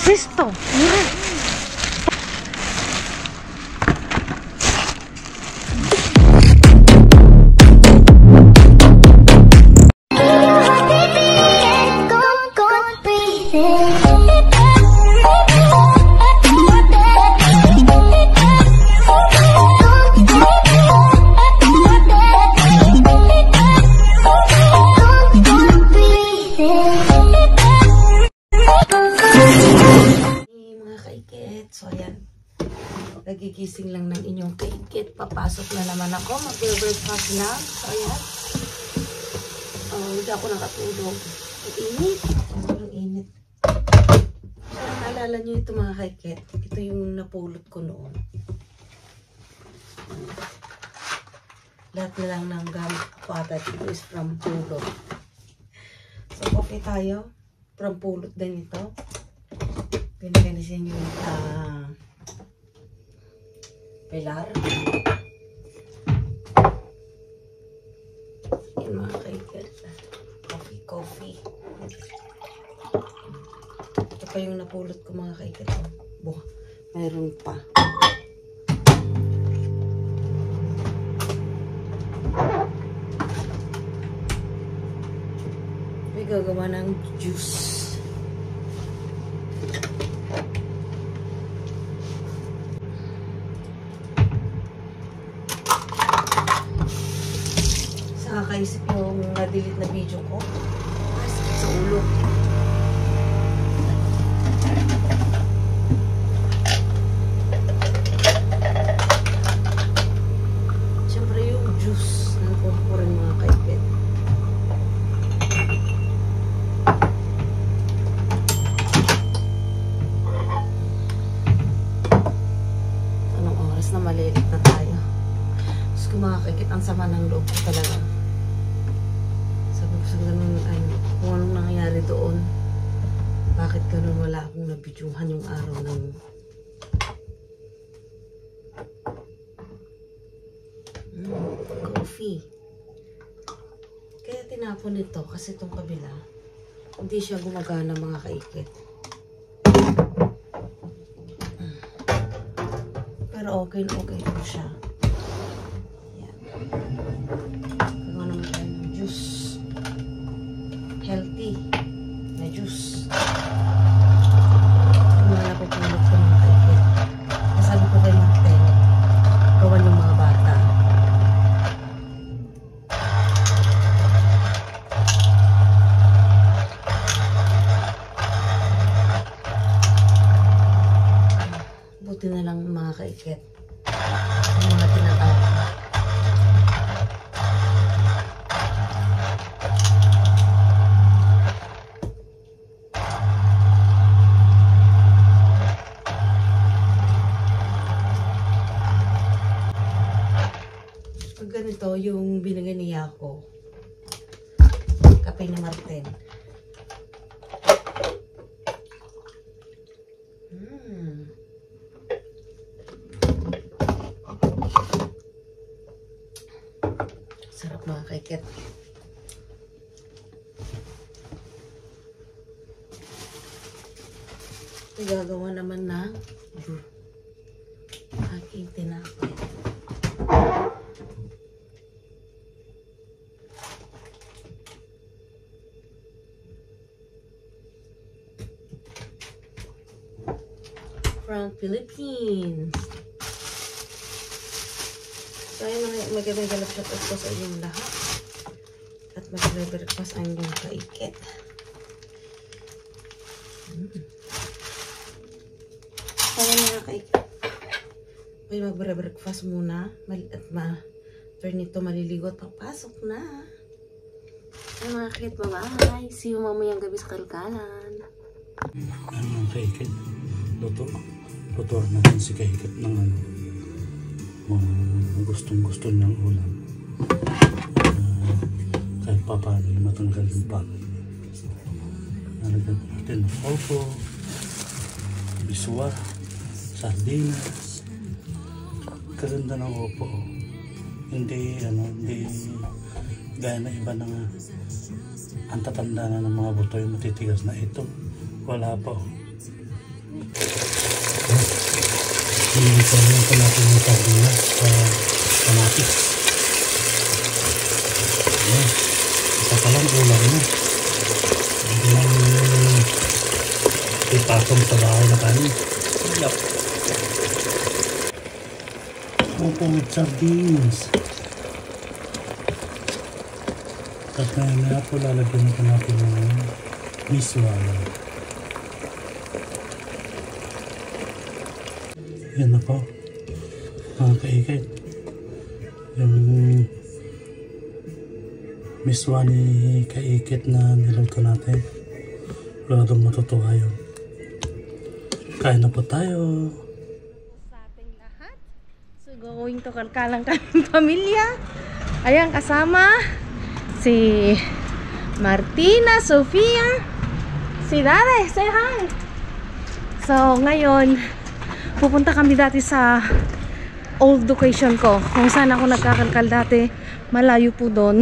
Sisto. So, ayan. Nagigising lang ng inyong kaikit. Papasok na naman ako. Mag-breakfast na. So, ayan. Hindi ako nakatulog. Ang init. Ang init. So, naalala nyo ito mga kaikit. Ito yung napulot ko noon. Lahat na lang ng gamit ko ata. Ito is from pulot. So, okay tayo. From pulot din ito. Pinaganisin yung pilar. Yung mga kaikit. Coffee. Ito pa yung napulot ko mga kaikit. Mayroon pa. May gagawa ng juice. Nakakaisip yung na-delete na video ko. Masakit sa ulo. Siyempre yung juice ng purpurin mga kaikit. Anong oras na malilit na tayo? Tapos kung mga kaikit, ang sama ng loob ko talaga. Sa ganun, kung anong nangyayari doon, bakit ganun wala akong nabidyuhan yung araw ng coffee. Kaya tinapon ito kasi itong kabila hindi siya gumagana mga kaikit. Pero okay po siya. Yan. Gawa naman tayo ng juice. Healthy na juice. Yung mga napupulot ko ng kaikit. Nasabi ko kay Martin, gawan yung mga bata. Buti na lang mga kaikit. Yung mga tinatawag. Ganito yung binigay niya ako. Kape ni Martin. Sarap mga kaikit. Gagawa naman ng aking tinapay. From Philippines. So, ayun, magandang shoutout ko sa inyong lahat. At mag-breakfast ang inyong kaikit. Kaya mga kaikit. Okay, mag-breakfast muna. At turn ito maliligo at papasok na. Ay mga kaikit, bye-bye. See you mamayang gabi sa kalkalan. Ano mga kaikit? Luto natin si kaikit ng gustong-gusto niyang ulam. Kahit pa paano matanggal yung pagod. Nalagyan natin ng opo, biswa, sardinas. Kaganda ng opo. Hindi gaya na iba na nga ang tatanda na ng mga buto yung matitigas na ito. Wala pa. Ilisahin ko natin yung sardinas sa kamatis. Ayan. Isa pa lang ulam na. Hindi lang ipasong sa bahay na kanin. Yup. Opo, sardines. At na po lalagyan ko natin ng miswa. Yan na po, mga kaikit. Yung miswa ni kaikit na niluto natin. Guladong matutuwa yun. Kain na po tayo. Sa ating lahat. So going to kalkalang kaming pamilya. Ayan, kasama si Martina, Sofia, si Dade. Say hi! So ngayon, pupunta kami dati sa old location ko. Kung saan ako nagkakalkal dati, malayo po doon.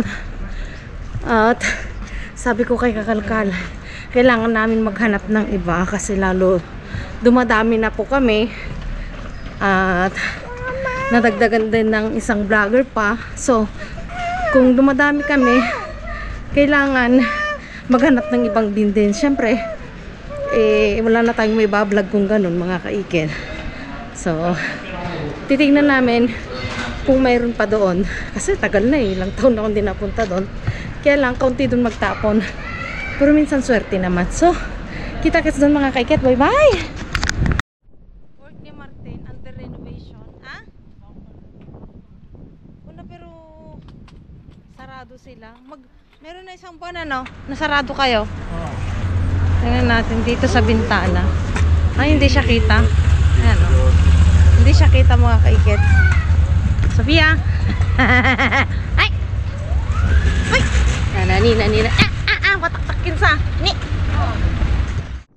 At sabi ko kay kakalkal, kailangan namin maghanap ng iba kasi lalo dumadami na po kami. At nadagdagan din ng isang vlogger pa. So, kung dumadami kami, kailangan maghanap ng ibang din. Siyempre, wala na tayong may bablog kung ganun, mga kaikin. So, titignan namin kung mayroon pa doon. Kasi tagal na ilang taon na akong di napunta doon. Kaya lang, kaunti doon magtapon. Pero minsan swerte naman. So, kita-kits doon mga kaikit. Bye-bye! Work ni Martin, under renovation. Ha? Una pero sarado sila. Meron na isang buwan ano? Nasarado kayo? Tingnan natin dito sa bintana. Ay, hindi siya kita. Ayan o. Hindi siya kita mga kaikit. Sofia! Ay! Ay! Nanina. Watak-takin sa! Ni!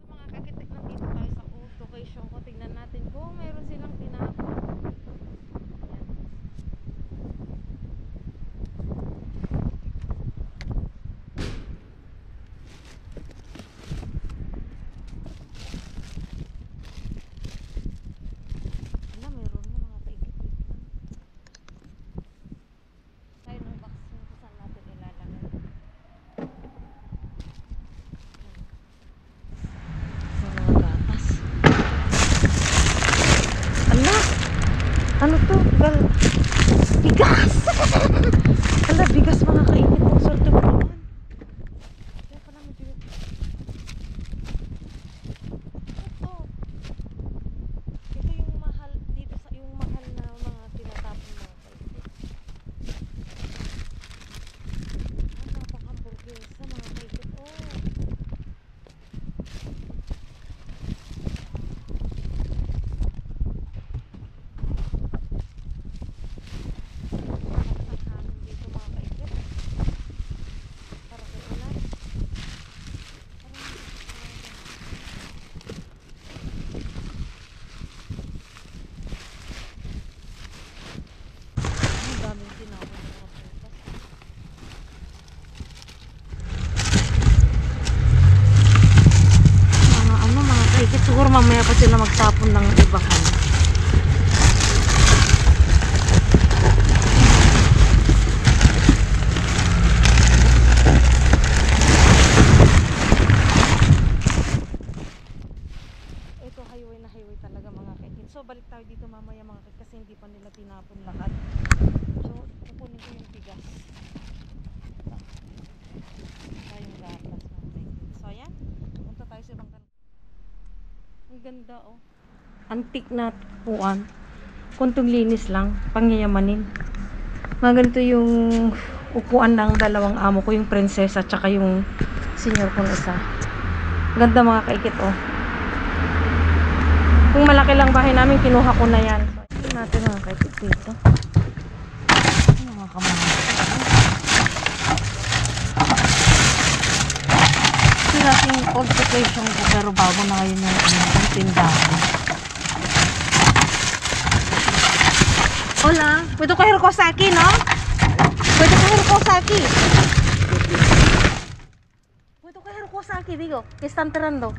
Mga kakitik, nandito tayo sa old location ko. Tignan natin kung mayroon silang tinapon. Ano to? Bigas! Ala, bigas mga kainit. Ang swerte mo naman. Kaya pala mo dito. Ito. Ito yung mahal dito sa yung mahal na mga tinatapon mga kainit. Napaka-hamburguesa mga kainit. Oh. Siguro mamaya pa sila magtapon ng ibahan. Ito highway na highway talaga mga kaikin. So balik tayo dito mamaya mga kaikin kasi hindi pa nila tinapon lahat. So kukunin ko yung bigas. Tayong gatas mga kaikin. So ayan, punta tayo sa ibang. Ang ganda oh. Antique na puan. Kuntong linis lang. Pangyayamanin. Mga ganito yung upuan ng dalawang amo ko. Yung prinsesa at saka yung senior kong isa. Ganda mga kaikit oh. Kung malaki lang bahay namin, kinuha ko na yan. So, ito natin mga kaikit dito. Mga kamahal. Nating old location ko pero bago na ngayon yung tindahan. Hola, ¿puedo coger cosa aquí, no? ¿Puedo coger cosa aquí? ¿Puedo coger cosa aquí, digo? Que están entrando.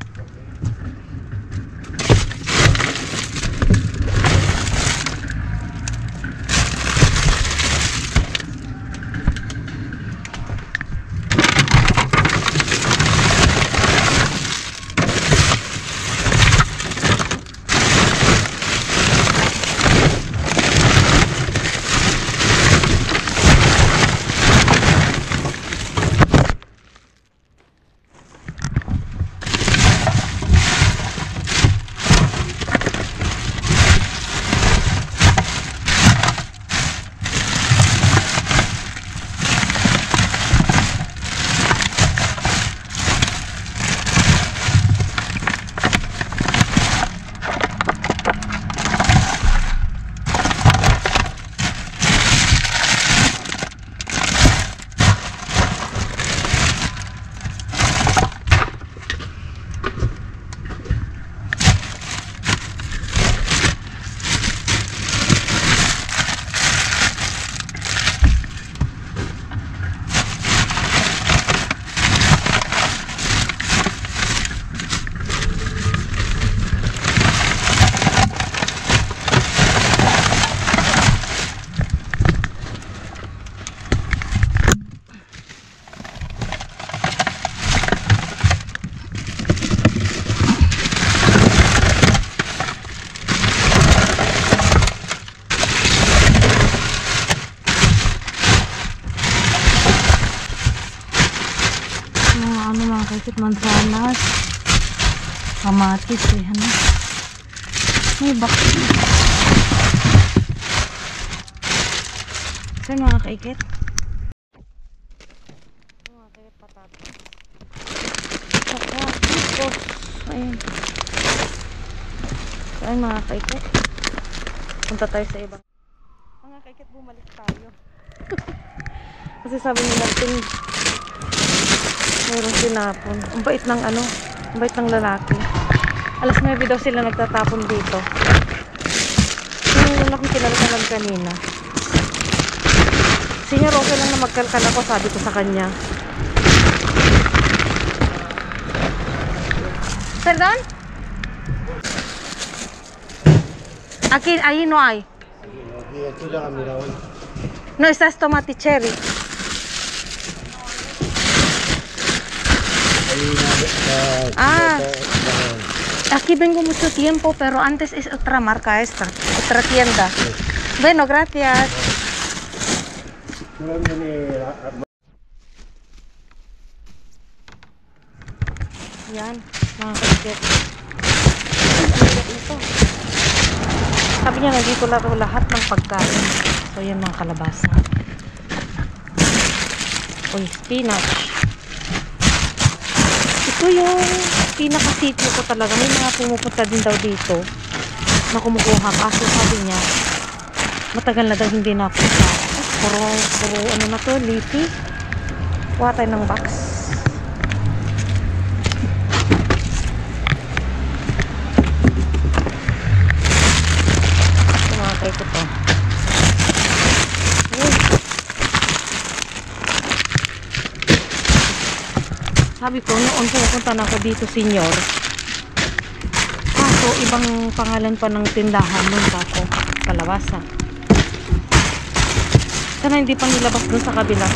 Kamatis eh. Ano? May bakit. Saan mga kaikit? Mga kaikit patatas. Saka tipos. Ayun. Saan mga kaikit? Punta tayo sa ibang. Mga kaikit, bumalik tayo. Kasi sabi nila natin mayroong tinapon. Ang bait ng ano, ang bait ng lalaki. Alas 9 daw sila nagtatapon dito. Yung lalaki kinalkalan kanina. Senior, okay lang na magkalkal ako, sabi ko sa kanya. Perdón? Aquí, ahí no hay. No, esta es tomate cherry. Aquí vengo mucho tiempo, pero antes es otra marca esta, otra tienda. Bueno, gracias. Yan, mga kapatid. Sabi niya, nandito lahat ng pagkain. So, yan mga kalabasa. Uy, spinach. Ito yung pinaka-sitio ko talaga. May mga pumupunta din daw dito na kumukuha. Kaso sabi niya, matagal na daw hindi napunta. Puro ano na to, leafy. Kuha tayo ng box. Ito mga try ko to. Sabi ko, noon pupunta na ako dito, senyor. Kaso, ibang pangalan pa ng tindahan nun ako. Kalabasa. Sana hindi pa nilabas dun sa kabila.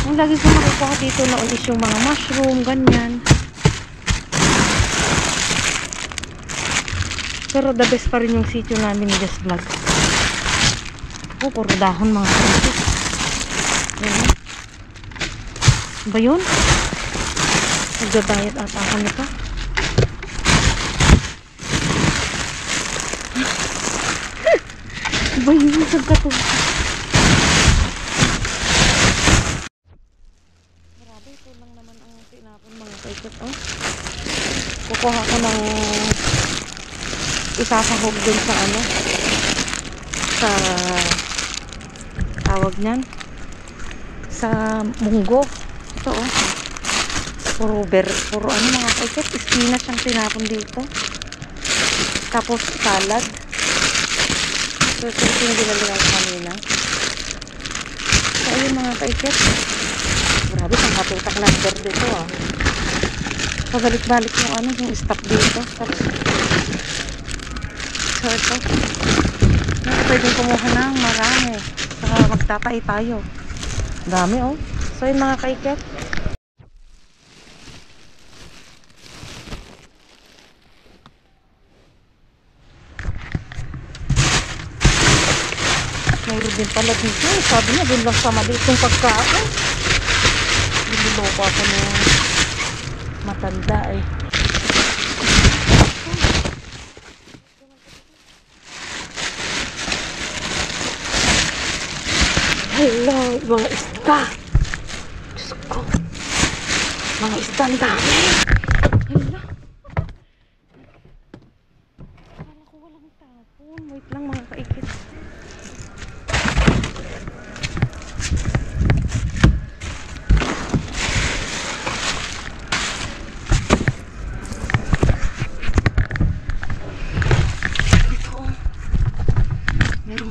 Ang lagi ko nakukuha dito noon is yung mga mushroom, ganyan. Pero the best pa rin yung sitio namin ni Just Vlog. Oh, puro dahon mga kapatid. Yan. Ba yun? Nagda-diet ata ako nito. Ba yun? Saan ka to? Grabe, ito lang naman ang tinapon mga kaikot. Oh. Kukuha ko ng isasahog dun sa ano, sa tawag nyan, sa munggo. Ito oh, puro ano mga kaikot, spinach ang tinapon dito, tapos salad. So ito yung ginagawa kanina. So ayun mga kaikot, grabe pang katutak na verde ito ah. Pabalik-balik yung ano, yung stock dito. Tapos so ito, pwedeng kumuha ng marami, saka magtatay tayo. Dami oh. So yun mga kaiket, mayroon din pala dito. Sabi niya dun lang sa malitong pagkain. Nililoko ako ng matanda eh. Hello, mga isda. Diyos ko, mga isda ang dami. Hello. Akala ko walang tapon. Wait lang mga kaikit.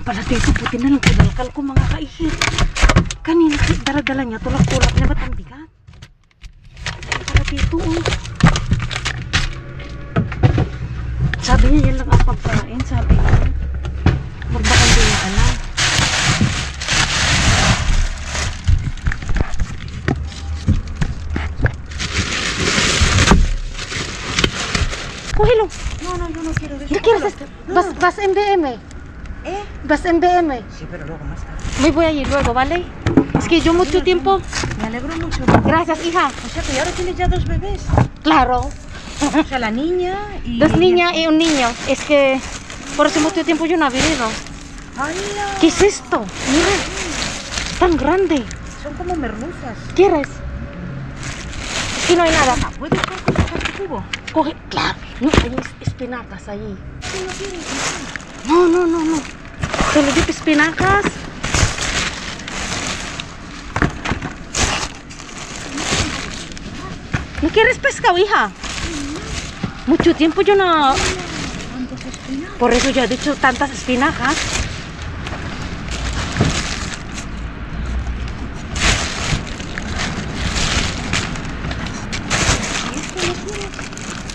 Pala dito, buti na lang kinalkal ko mga kaihit. Kanina dala-dala niya, tulak-tulak niya, ba't ang bigat? Pala dito oh. Sabi niya yan lang ang pagkain, sabi niya. Magbaka hindi niya alam. Oh, hello. No quiero ver. ¿Qué quieres? Vas en BM. Vas en BM. Sí, pero luego más tarde. Me voy a ir luego, ¿vale? Es que yo mucho tiempo. Me alegro mucho. Gracias, hija. O sea que ahora tienes ya 2 bebés. Claro. O sea, la niña y... Dos niñas y un niño. Es que por hace mucho tiempo yo no he venido. ¡Hala! ¿Qué es esto? Mira, es tan grande. Son como merluzas. ¿Quieres? Es que no hay nada. ¿Puedes coger tu cubo? Coge, claro, no, hay espinacas allí. ¿Tú no quieres? No, no, no, no. Solo digo espinacas. ¿No quieres pescado, hija? Mucho tiempo yo no... Por eso yo he dicho tantas espinacas.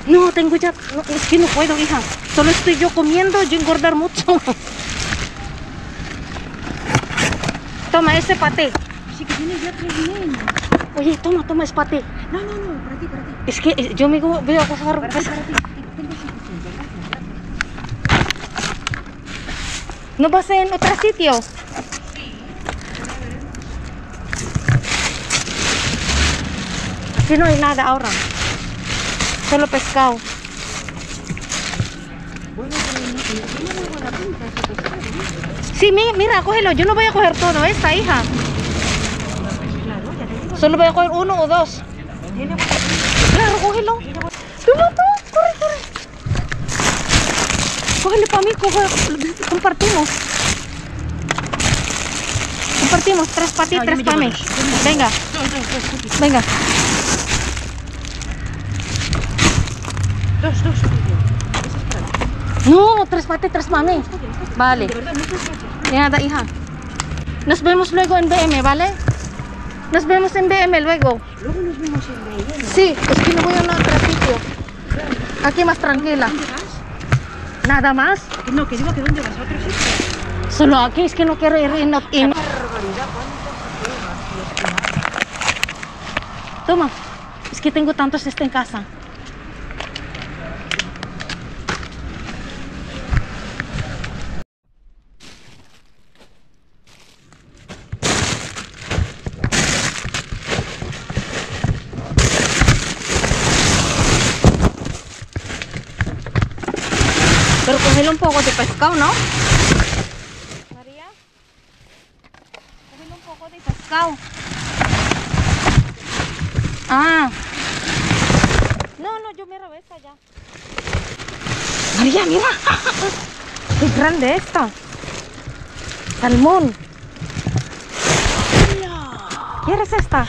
No, tengo ya... no, es que no puedo, hija. Solo estoy yo comiendo, yo engordar mucho. Toma ese paté. Sí que tienes ya 3 niños. Oye, toma, toma ese paté. No, no, no, para ti, para ti. Es que yo me voy a coger... Para ti, para ti. Tengo suficiente, gracias. ¿No vas en otro sitio? Aquí no hay nada ahora. Solo pescado. Bueno, pero no tiene muy buena pinta ese pescado, ¿no? Sí, mira, cógelo. Yo no voy a coger todo esta, hija. Claro, ya te digo. Solo voy a coger 1 o 2. Tiene buena pinta. Claro, cógelo. Toma, toma, corre, corre. Cógelo para mí, compartimos. Compartimos 3 para ti, No, yo 3 me para llevo mí. 2. Venga, Dos. venga. Dos. Eso es para ti. No, 3 para ti, 3 para mí. Vale. De verdad, muchas gracias. Nada, hija. Nos vemos luego en BM, ¿vale? Nos vemos en BM luego. Luego nos vemos en Belén. Sí, es que me voy a otro sitio. Aquí más tranquila. ¿Dónde vas? Nada más. No, que digo que ¿dónde vas? ¿A otro sitio? Solo aquí es que no quiero ir en... Barbaridad, ¿cuántas horas? Toma. Es que tengo tantos en casa. Pero cógele un poco de pescado, ¿no? María, cógele un poco de pescado. Ah. No, no, yo me robé esta ya. María, mira. Qué grande esta. Salmón. ¿Quieres esta?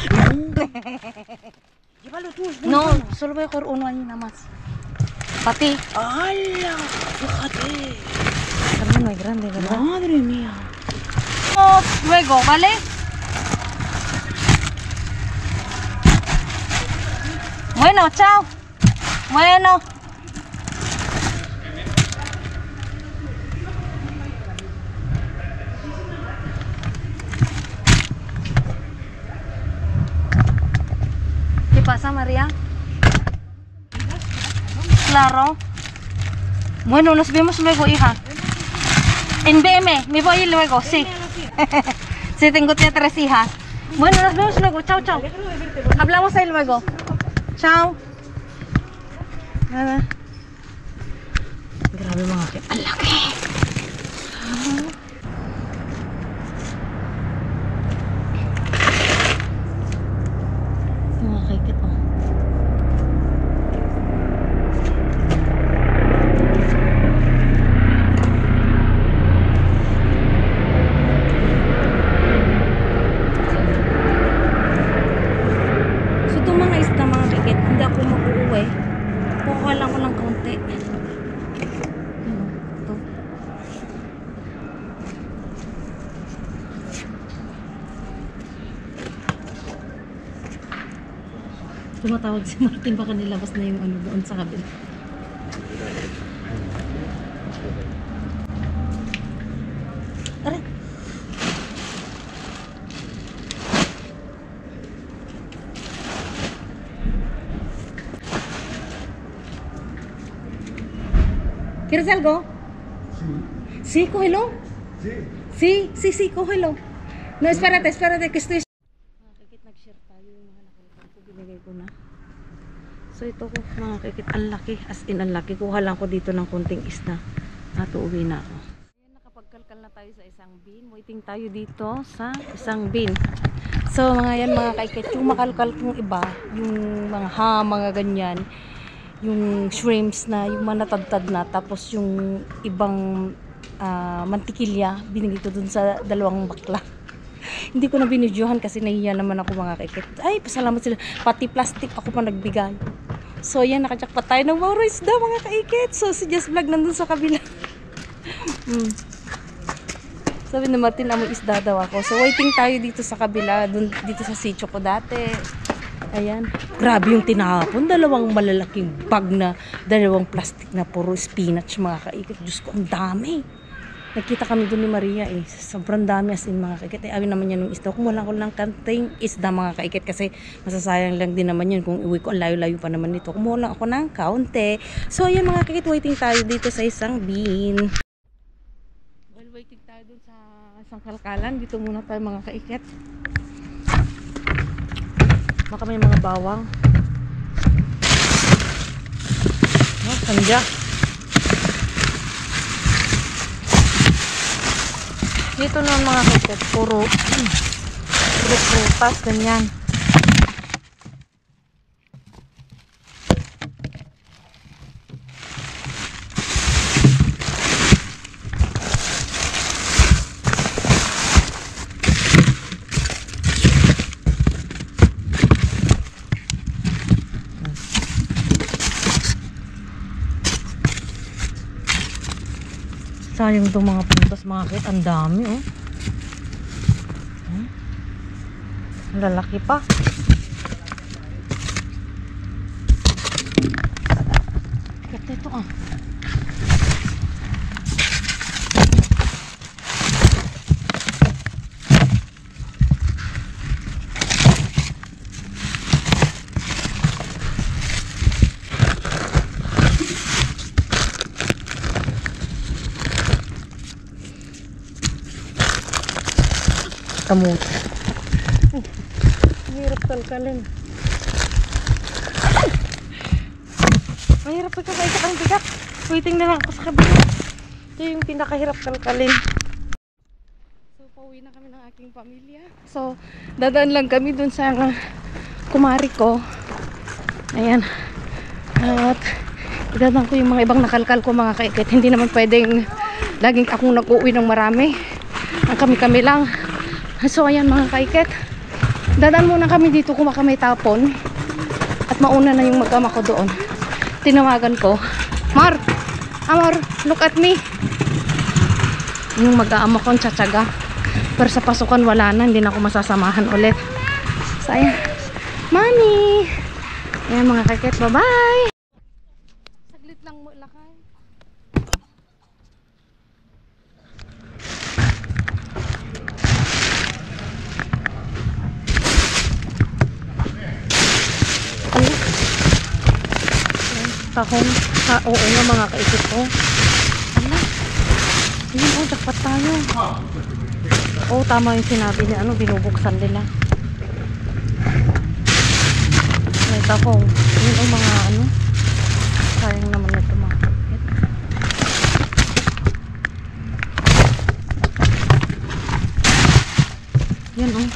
Llévalo tú, es muy No, bueno. solo voy a coger uno ahí nada más. Para ti. ¡Hala! Fíjate. Salmón muy grande, ¿verdad? Madre mía. Luego, ¿vale? Bueno, chao. Bueno. ¿Qué pasa, María? Claro. Bueno, nos vemos luego, hija. En BM, me voy luego, sí. Sí, tengo ya 3 hijas. Bueno, nos vemos luego. Chao, chao. Hablamos ahí luego. Chao. Nada. Grabe mga kaya. Ang laki! Mga kaikit, oh. So, itong mga isda, mga kaikit, hindi ako mag-uwi. Kukuha lang ko ng kaunti. Ito. Tumatawag si Martin, baka nilabas na yung ano doon sa kabila. Aray! ¿Quieres algo? Sí. Sí, cógelo. Sí, cógelo. No, espérate, que estoy... Nag-share tayo yung mga nakalitan ko, binigay ko na. So, So ito ko mga kaikit, ang laki, as in ang laki. Kuha lang ko dito ng konting isda at uuwi na ako. Ayan, nakapagkalkal na tayo sa isang bin. Waiting tayo dito sa isang bin. So mga yan mga kaikit, yung makalkal kong iba, yung mga mga ganyan, yung shrimps na, yung manatadtad na, tapos yung ibang mantikilya, binigay ko dun sa dalawang bakla. Hindi ko na binidyohan kasi nahiya naman ako mga kaikit. Ay, pasalamat sila. Pati plastic ako pa nagbigay. So yan, nakajakpat tayo ng mga isda mga kaikit. So si Just Vlog nandun sa kabila. Sabi na Martin, amoy isda daw ako. So waiting tayo dito sa kabila, dito sa sitio ko dati. Ayan. Grabe yung tinapon. Dalawang malalaking bag na, dalawang plastic na puro spinach mga kaikit. Diyos ko, ang dami. Nakita kami doon ni Maria eh. Sobrang dami as in mga kaikit. Awin naman yan yung isda. Kung wala ko lang kanting isda mga kaikit kasi masasayang lang din naman yun kung iwi ko. Ang layo-layo pa naman nito. Kumuha lang ako ng kaunti. So ayan mga kaikit, waiting tayo dito sa isang bin. Well, waiting tayo dun sa isang kalkalan. Dito muna tayo mga kaikit. Baka may mga bawang. No, sandya. Dito na mga kaikit, puro prutas, ganyan. Sayang itong mga prutas mga kit, ang dami oh. Lalaki pa. Kaya ito ah. Kamuti. Mahirap kalkalin. Mahirap pagkakaikat ang bigat. Waiting na lang ako sa kabila. Ito yung pinakahirap kalkalin. So, pauwi na kami ng aking pamilya. So, dadaan lang kami dun sa kumari ko. Ayan. At idadaan ko yung mga ibang nakalkal ko mga kaikit. Hindi naman pwedeng laging akong nag-uwi ng marami. Ang kami-kami lang. So ayan mga kaiket, dadaan muna kami dito kung baka may tapon at mauna na yung mag-ama ko doon. Tinawagan ko, Mar, Amor, look at me. Yung mag-aama ko ang tsatsaga, pero sa pasukan wala na, hindi na ako masasamahan ulit. So ayan, Mami. Ayan mga kaiket, bye bye. Saglit lang mo lakay. Tahong oo nga mga kaikit ko. Ano? Ayun oh, jackpot tayo. Oo, tama yung sinabi niya. Ano, binubuksan nila. May tahong. Ayun oh, mga ano. Sayang naman ito mga kaikit. Yan oh.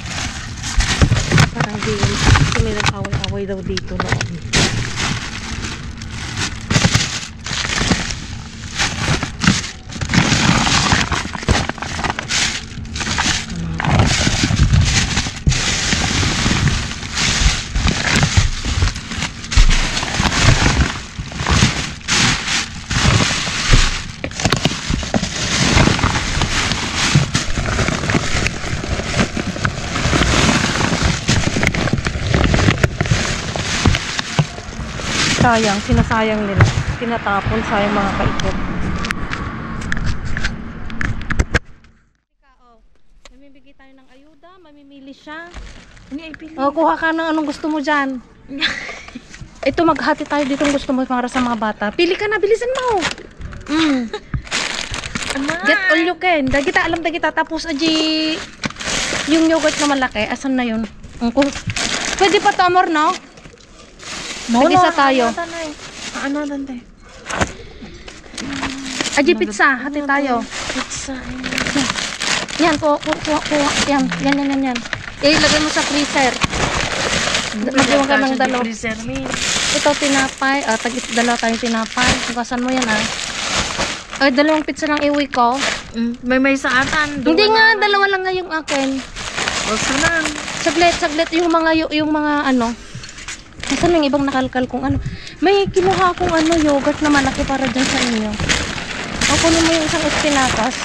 Parang di yun. Kasi may nag-away-away daw dito noon. Sayang, sinasayang nila. Tinatapon, sayang mga kaikot. Mamimigay tayo ng ayuda, mamimili siya. O, kuha ka ng anong gusto mo dyan. Ito, maghati tayo dito gusto mo para sa mga bata. Pili ka na, bilisan mo. Get all you can. Dagita, alam dagita. Tapos, aji, yung yogurt na malaki, asan na yun? Pwede pa to, Amor, no? Tag-isa tayo. Ano, tante? Aji pizza, hati tayo. Pizza. Yan, kuha. Yan. Ilagay mo sa freezer. Magdiwang ka ng dalawa. Ito, tinapay. Dalawa tayong tinapay. Bukasan mo yan, Ay, dalawang pizza lang iwi ko. May sa atan. Hindi nga, dalawa lang nga yung akin. Saglit. Yung mga ano. Nasaan yung ibang nakalkal kung ano. May kinuha akong yogurt na malaki para dyan sa inyo. O, kunin mo yung isang espinacas.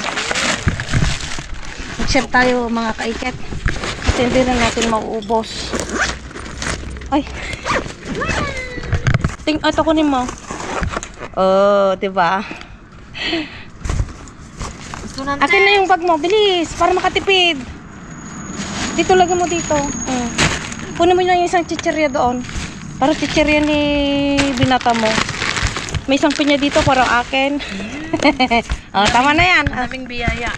Mag-share tayo mga kaiket. Kasi hindi na natin mauubos. Ay. Ito kunin mo. Oh, diba? Akin na yung bag mo. Bilis. Para makatipid. Dito lagay mo dito. Kunin mo na yung isang chichirya doon. Para chichirya ni binata mo. May isang pinya dito para akin. Tama na yan. Daming biyaya.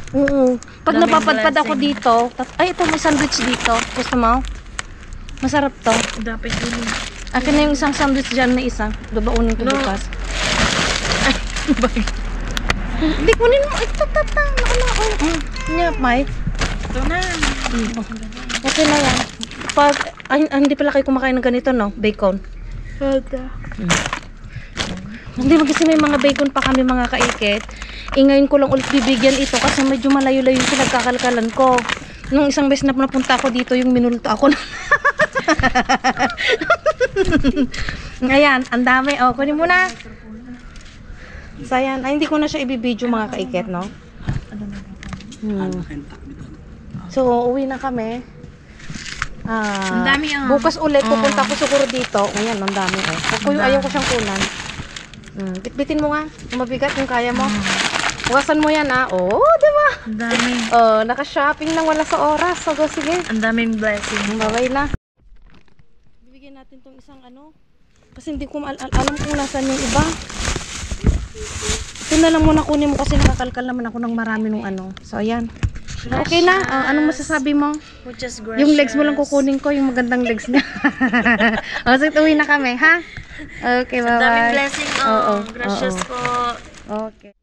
Pag Daming napapadpad ako blessing. dito, ay ito may sandwich dito. Gusto mo? Masarap to. Dapat yun. Akin na yung isang sandwich dyan na isa. Babaunin ko No. bukas. Hindi, kunin mo. Ay, tatata. Nyap, May. Ito na. Okay na yan. Pag, hindi pala kayo kumakain ng ganito, no? Bacon. Hindi mo kasi may mga bacon pa kami mga kaikit. Ngayon ko lang ulit bibigyan ito kasi medyo malayo-layo yung pinagkakalkalan ko. Nung isang beses na napunta ako dito, yung minulto ako na. Ayan, ang dami. O, kunin mo na. So, ayan. Ay, hindi ko na siya ibibidyo mga kaikit, no? So, uwi na kami. Ang dami, Bukas ulit, pupunta ko siguro dito. Ayan, ang dami. Ayaw ko siyang kunan. Bitbitin mo nga. Kung mabigat yung kaya mo. Bukasan mo yan, Oo, diba? Ang dami. Naka-shopping nang wala sa oras. So, go, sige. Ang daming blessing. Bye-bye na. Bibigyan natin tong isang kasi hindi ko alam kung nasan yung iba. Ito na lang muna kunin mo kasi nakakalkal naman ako ng marami nung So, ayan. Okay na? Anong masasabi mo? Muchas gracias. Yung legs mo lang kukunin ko, yung magandang legs niya. So, uwi na kami, ha? Okay, bye-bye. Ang daming blessing. Oo. Gracias po. Okay.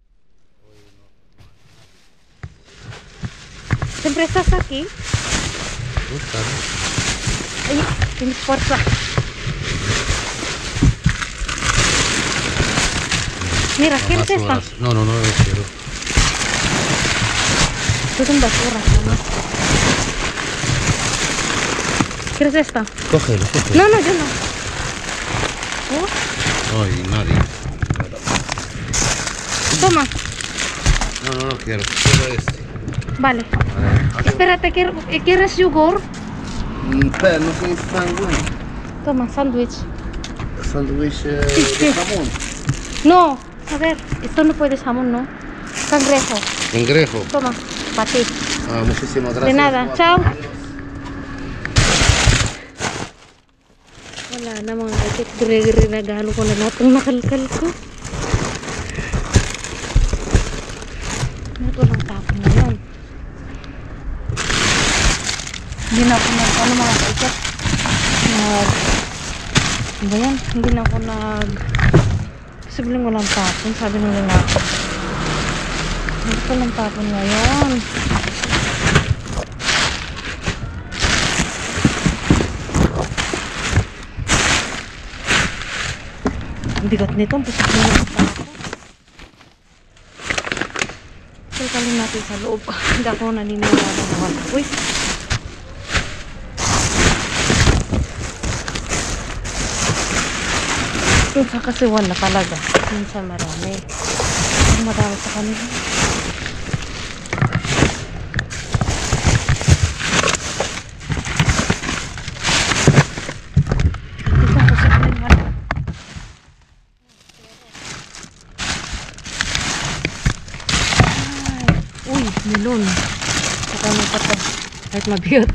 Siyempre, Sasaki. Ay, tinis forza. Mira, ¿quieres esta? No quiero. Esto es un basura, mamá. ¿Quieres esta? Cógelo. No, yo no. Ay, nadie. Toma. No quiero. Quiero este. Vale. Espérate, ¿quieres yogur? Pero no sé si es tan bueno. Toma, sándwich. Sándwich Sí. de jamón. No, a ver, esto no puedes jamón, ¿no? Cangrejo. Cangrejo. Toma, para ti. Muchísimas gracias. De nada, chao. Wala na mga kakit. Rinagalo ko na lahat ng nakalkal ko. Ito lang tapon na yan. Hindi na ako mga kakit. Ba yan? Hindi na ako sabihin walang tapon. Sabi nung lalaki. Hindi ko lang tapon ngayon. Ang bigat nito. Ang pusok na rin pa ako. Kalkalin natin sa loob. Hindi ako naniniwala na wala. Uy! Minsan kasi wala talaga. Minsan marami. Marami sa kanila. Minsan kasi wala. Uy, melon. Saka mo pa to. Kahit mabigat.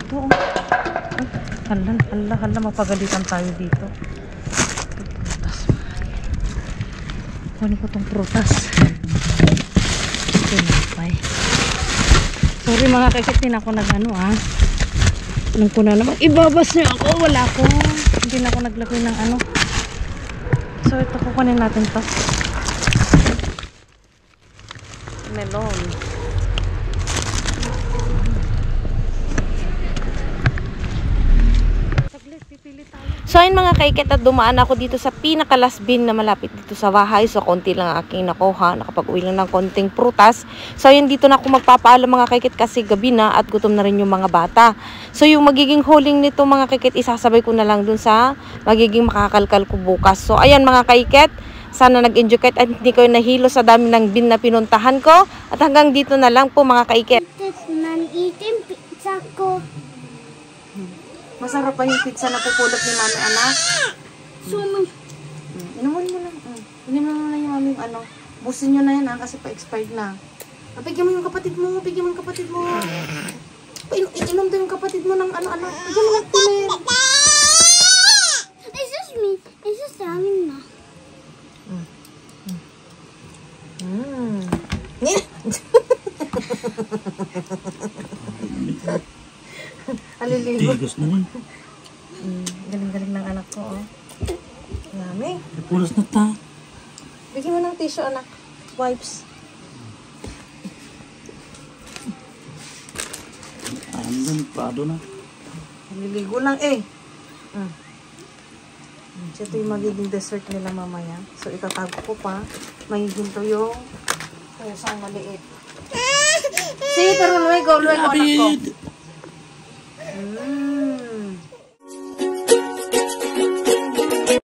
Ito. Halan. Hala, mapagalitan tayo dito. Kunin ko tong prutas. Tinapay. Sorry mga kaikit, din ako nag-ano Alam ko na naman, ibabas niyo ako. Wala ko. Hindi na ako naglagay ng ano. So ito, kukunin natin to. Melon. So ayun mga kaiket, at dumaan ako dito sa pinaka-last bin na malapit dito sa bahay. So konti lang aking nakuha, nakapag-uwi lang ng konting prutas. So ayun, dito na ako magpapaalam mga kaiket kasi gabi na at gutom na rin yung mga bata. So yung magiging huling nito mga kaiket, isasabay ko na lang dun sa magiging makakalkal ko bukas. So ayan mga kaiket, sana nag-enjoy kayo at hindi kayo nahilo sa dami ng bin na pinuntahan ko. At hanggang dito na lang po mga kaiket. Itim pizza ko. Masarap pa yung pizza na pupulot ni mami, anak. Inumin mo lang. Inumin mo na yung mami yung ano. Busin nyo na yan kasi pa-expired na. Bigyan mo yung kapatid mo. Inom daw yung kapatid mo ng ano-ano. Bigyan mo lang timin. It's just amin na. Aliligo. Tigos na rin. Galing-galing ng anak ko, Mami. Pulas na ta. Bigyan mo ng tissue, anak. Wipes. Andun, pado na. Naliligo lang So, ito yung magiging dessert nila mamaya. So, itatago ko pa. Magiging to yung pusang maliit. Sige, pero luwego, anak ko.